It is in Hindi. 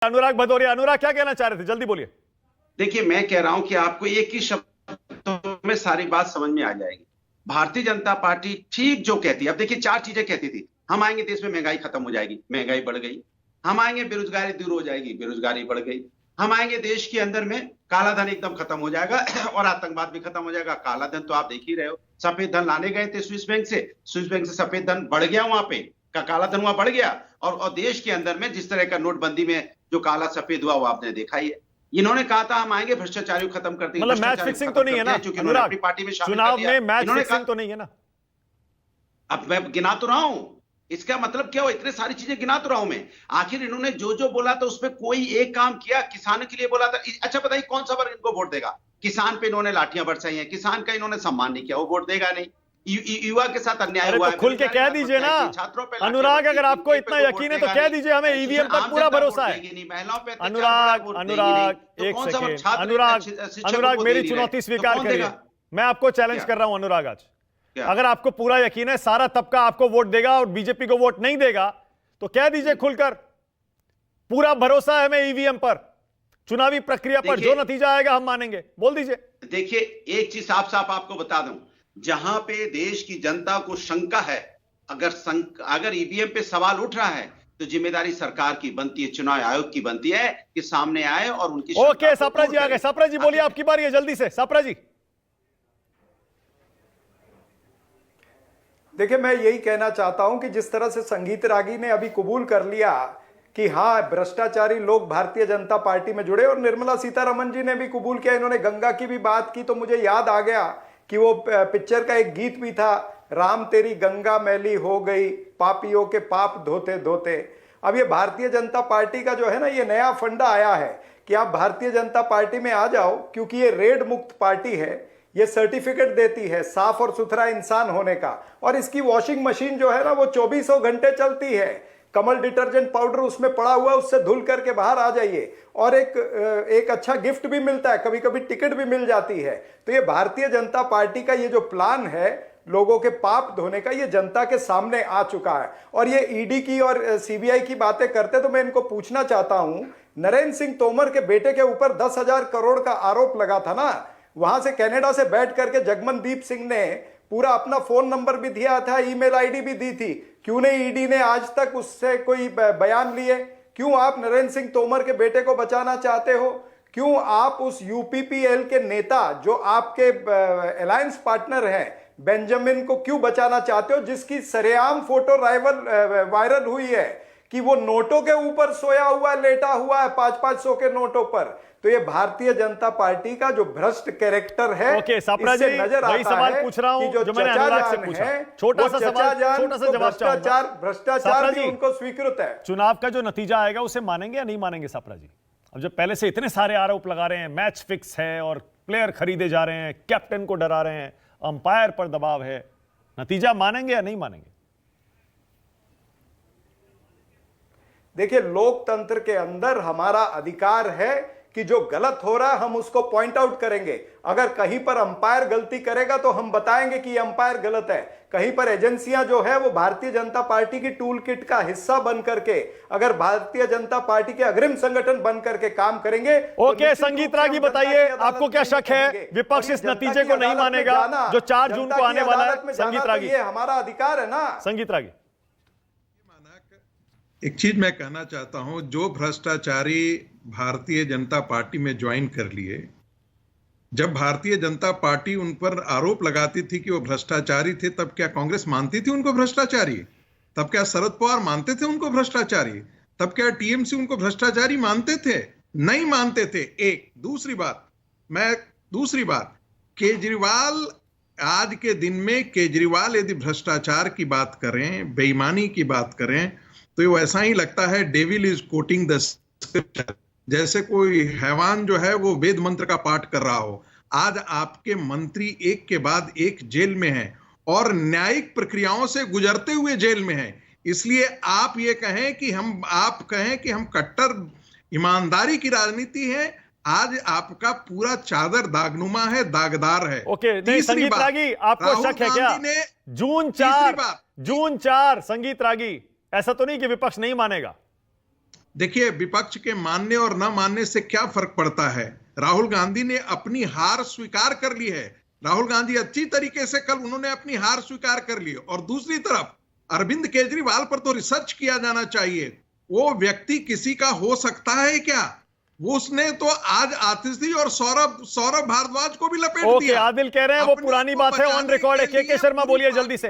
अनुराग भदौरिया। अनुराग क्या कहना चाह रहे थे, जल्दी बोलिए। देखिए, मैं कह रहा हूं कि आपको एक ही शब्दों में सारी बात समझ में आ जाएगी। भारतीय जनता पार्टी ठीक जो कहती है, अब देखिए चार चीजें कहती थी। हम आएंगे देश में महंगाई खत्म हो जाएगी, महंगाई बढ़ गई। हम आएंगे बेरोजगारी दूर हो जाएगी, बेरोजगारी बढ़ गई। हम आएंगे देश के अंदर में काला धन एकदम खत्म हो जाएगा और आतंकवाद भी खत्म हो जाएगा। काला धन तो आप देख ही रहे हो, सफेद धन लाने गए थे स्विस बैंक से, स्विस बैंक से सफेद धन बढ़ गया, वहां पे का काला धन वहां बढ़ गया। और देश के अंदर में जिस तरह का नोटबंदी में जो काला सफेद हुआ वो आपने देखा ही है। इन्होंने कहा था हम आएंगे भ्रष्टाचारी खत्म कर देंगे, मतलब मैच फिक्सिंग तो नहीं है ना अनुराग, अपनी पार्टी में शामिल चुनाव कर दिया। में मैच फिक्सिंग तो नहीं है ना। अब मैं गिना तो रहा हूं, इसका मतलब क्या हो, इतने सारी चीजें गिना तो रहा हूं मैं। आखिर इन्होंने जो जो बोला था उसमें कोई एक काम किया? किसानों के लिए बोला था, अच्छा बताइए कौन सा वर्ग इनको वोट देगा? किसान पे इन्होंने लाठियां बरसाई हैं, किसान का इन्होंने सम्मान नहीं किया, वो वोट देगा नहीं। युवा के साथ अन्याय हुआ तो है, खुल के कह दीजिए ना अनुराग, अगर आपको इतना यकीन है तो कह दीजिए हमें ईवीएम पर पूरा भरोसा है। अनुराग एक सेकेंड, अनुराग मेरी चुनौती स्वीकार करिए, मैं आपको चैलेंज कर रहा हूं अनुराग। आज अगर आपको पूरा यकीन है सारा तबका आपको वोट देगा और बीजेपी को वोट नहीं देगा तो कह दीजिए खुलकर पूरा भरोसा है हमें ईवीएम पर, चुनावी प्रक्रिया पर, जो नतीजा आएगा हम मानेंगे। बोल दीजिए। देखिए एक चीज साफ साफ आपको बता दूं, जहां पे देश की जनता को शंका है, अगर ईवीएम पे सवाल उठ रहा है तो जिम्मेदारी सरकार की बनती है, चुनाव आयोग की बनती है कि सामने आए और उनकी। ओके सापरा जी आ गए। सापरा जी बोलिए, आपकी बारी है, जल्दी से सापरा जी। देखिए, मैं यही कहना चाहता हूं कि जिस तरह से संगीत रागी ने अभी कबूल कर लिया कि हाँ भ्रष्टाचारी लोग भारतीय जनता पार्टी में जुड़े, और निर्मला सीतारमण जी ने भी कबूल किया, इन्होंने गंगा की भी बात की, तो मुझे याद आ गया कि वो पिक्चर का एक गीत भी था, राम तेरी गंगा मैली हो गई पापियों के पाप धोते धोते। अब ये भारतीय जनता पार्टी का जो है ना, ये नया फंडा आया है कि आप भारतीय जनता पार्टी में आ जाओ, क्योंकि ये रेड मुक्त पार्टी है, ये सर्टिफिकेट देती है साफ और सुथरा इंसान होने का, और इसकी वॉशिंग मशीन जो है ना वो 24 घंटे चलती है। कमल डिटर्जेंट पाउडर उसमें पड़ा हुआ, उससे धुल करके बाहर आ जाइए, और एक अच्छा गिफ्ट भी मिलता है, कभी कभी टिकट भी मिल जाती है। तो ये भारतीय जनता पार्टी का ये जो प्लान है लोगों के पाप धोने का, ये जनता के सामने आ चुका है। और ये ईडी की और सीबीआई की बातें करते, तो मैं इनको पूछना चाहता हूं, नरेंद्र सिंह तोमर के बेटे के ऊपर 10,000 करोड़ का आरोप लगा था ना, वहां से कनाडा से बैठ करके जगमनदीप सिंह ने पूरा अपना फोन नंबर भी दिया था, ईमेल आईडी भी दी थी। क्यों नहीं ईडी ने आज तक उससे कोई बयान लिए? क्यों आप नरेंद्र सिंह तोमर के बेटे को बचाना चाहते हो? क्यों आप उस यूपीपीएल के नेता जो आपके अलायंस पार्टनर हैं बेंजामिन को क्यों बचाना चाहते हो, जिसकी सरेआम फोटो वायरल हुई है कि वो नोटों के ऊपर सोया हुआ, लेटा हुआ है, 500-500 के नोटों पर? तो ये भारतीय जनता पार्टी का जो भ्रष्ट कैरेक्टर है, इससे नजर आता है पूछ रहा हूं, जो मैंने अनुराग से पूछा, छोटा सा जवाब, भ्रष्टाचार भी उनको स्वीकृत है। चुनाव का जो नतीजा आएगा उसे मानेंगे या नहीं मानेंगे सापरा जी? अब जब पहले से इतने सारे आरोप लगा रहे हैं, मैच फिक्स है और प्लेयर खरीदे जा रहे हैं, कैप्टन को डरा रहे हैं, अंपायर पर दबाव है, नतीजा मानेंगे या नहीं मानेंगे? देखिए, लोकतंत्र के अंदर हमारा अधिकार है कि जो गलत हो रहा है हम उसको पॉइंट आउट करेंगे। अगर कहीं पर अंपायर गलती करेगा तो हम बताएंगे कि अंपायर गलत है। कहीं पर एजेंसियां जो है वो भारतीय जनता पार्टी की टूल किट का हिस्सा बन करके, अगर भारतीय जनता पार्टी के अग्रिम संगठन बन करके काम करेंगे। ओके संगीत रागी बताइए, आपको क्या शक है विपक्ष इस नतीजे को नहीं मानेगा जो 4 जून को आने वाला है? संगीत रागी, ये हमारा अधिकार है ना। संगीत रागी, एक चीज मैं कहना चाहता हूं, जो भ्रष्टाचारी भारतीय जनता पार्टी में ज्वाइन कर लिए, जब भारतीय जनता पार्टी उन पर आरोप लगाती थी कि वो भ्रष्टाचारी थे, तब क्या कांग्रेस मानती थी उनको भ्रष्टाचारी? तब क्या शरद पवार मानते थे उनको भ्रष्टाचारी? तब क्या टीएमसी उनको भ्रष्टाचारी मानते थे? नहीं मानते थे। एक दूसरी बात, केजरीवाल, आज के दिन में केजरीवाल यदि भ्रष्टाचार की बात करें, बेईमानी की बात करें, तो ये ऐसा ही लगता है devil is coating the scripture, जैसे कोई हैवान जो है वो वेद मंत्र का पाठ कर रहा हो। आज आपके मंत्री एक के बाद एक जेल में हैं और न्यायिक प्रक्रियाओं से गुजरते हुए जेल में हैं। इसलिए आप ये कहें कि हम कट्टर ईमानदारी की राजनीति है, आज आपका पूरा चादर दागनुमा है, दागदार है। ओके, नहीं संगीत रागी, आपको शक है क्या? जून 4 संगीत रागी, ऐसा तो नहीं कि विपक्ष नहीं मानेगा? देखिए, विपक्ष के मानने और न मानने से क्या फर्क पड़ता है। राहुल गांधी ने अपनी हार स्वीकार कर ली है। राहुल गांधी अच्छी तरीके से कल उन्होंने अपनी हार स्वीकार कर ली। और दूसरी तरफ अरविंद केजरीवाल पर तो रिसर्च किया जाना चाहिए। वो व्यक्ति किसी का हो सकता है क्या? वो उसने तो आज आतिशी और सौरभ भारद्वाज को भी लपेट दिया। आदिल कह रहे हैं वो पुरानी बात है, ऑन रिकॉर्ड है। के शर्मा बोलिए जल्दी से।